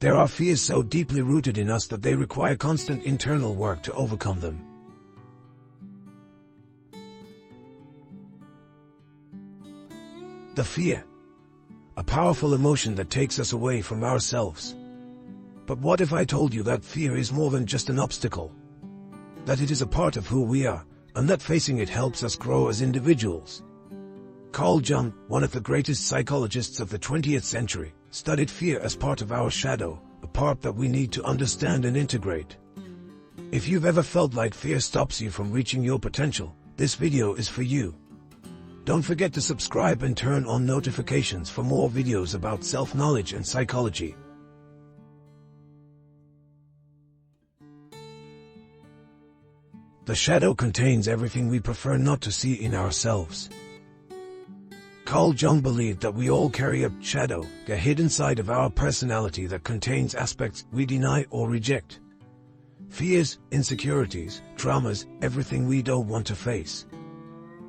There are fears so deeply rooted in us that they require constant internal work to overcome them. The fear. A powerful emotion that takes us away from ourselves. But what if I told you that fear is more than just an obstacle? That it is a part of who we are, and that facing it helps us grow as individuals. Carl Jung, one of the greatest psychologists of the 20th century, studied fear as part of our shadow, a part that we need to understand and integrate. If you've ever felt like fear stops you from reaching your potential, this video is for you. Don't forget to subscribe and turn on notifications for more videos about self-knowledge and psychology. The shadow contains everything we prefer not to see in ourselves. Carl Jung believed that we all carry a shadow, a hidden side of our personality that contains aspects we deny or reject. Fears, insecurities, traumas, everything we don't want to face.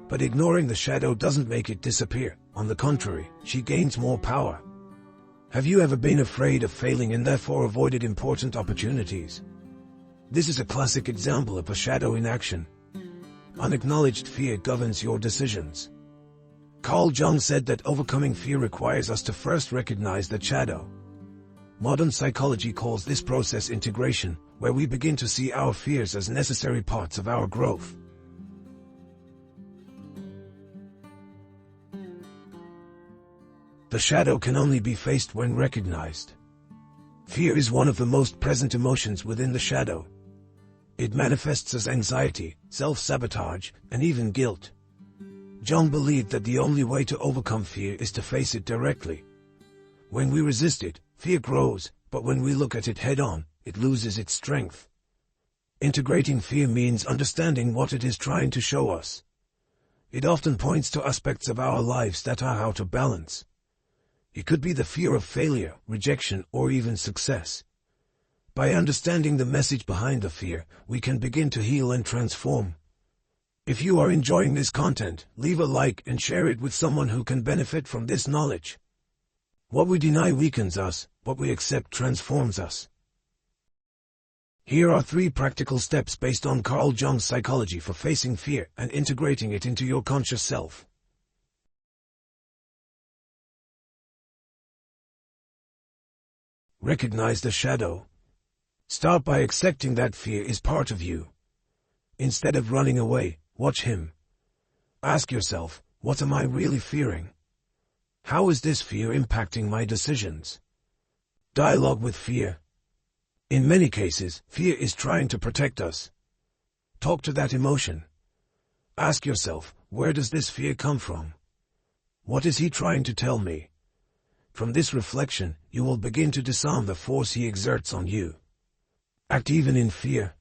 But ignoring the shadow doesn't make it disappear. On the contrary, she gains more power. Have you ever been afraid of failing and therefore avoided important opportunities? This is a classic example of a shadow in action. Unacknowledged fear governs your decisions. Carl Jung said that overcoming fear requires us to first recognize the shadow. Modern psychology calls this process integration, where we begin to see our fears as necessary parts of our growth. The shadow can only be faced when recognized. Fear is one of the most present emotions within the shadow. It manifests as anxiety, self-sabotage, and even guilt. Jung believed that the only way to overcome fear is to face it directly. When we resist it, fear grows, but when we look at it head-on, it loses its strength. Integrating fear means understanding what it is trying to show us. It often points to aspects of our lives that are out of balance. It could be the fear of failure, rejection, or even success. By understanding the message behind the fear, we can begin to heal and transform. If you are enjoying this content, leave a like and share it with someone who can benefit from this knowledge. What we deny weakens us, what we accept transforms us. Here are 3 practical steps based on Carl Jung's psychology for facing fear and integrating it into your conscious self. Recognize the shadow. Start by accepting that fear is part of you. Instead of running away, watch him. Ask yourself, what am I really fearing? How is this fear impacting my decisions? Dialogue with fear. In many cases, fear is trying to protect us. Talk to that emotion. Ask yourself, where does this fear come from? What is he trying to tell me? From this reflection, you will begin to disarm the force he exerts on you. Act even in fear.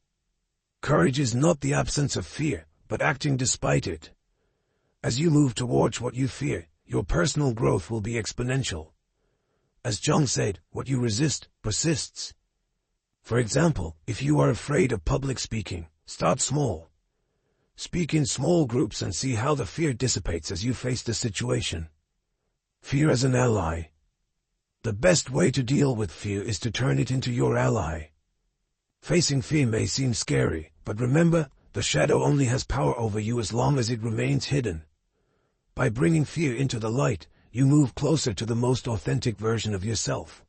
Courage is not the absence of fear, but acting despite it. As you move towards what you fear, your personal growth will be exponential. As Jung said, what you resist, persists. For example, if you are afraid of public speaking, start small. Speak in small groups and see how the fear dissipates as you face the situation. Fear as an ally. The best way to deal with fear is to turn it into your ally. Facing fear may seem scary, but remember, the shadow only has power over you as long as it remains hidden. By bringing fear into the light, you move closer to the most authentic version of yourself.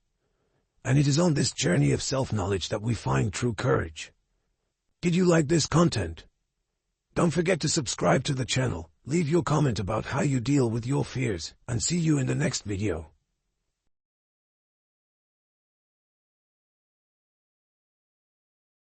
And it is on this journey of self-knowledge that we find true courage. Did you like this content? Don't forget to subscribe to the channel, leave your comment about how you deal with your fears, and see you in the next video.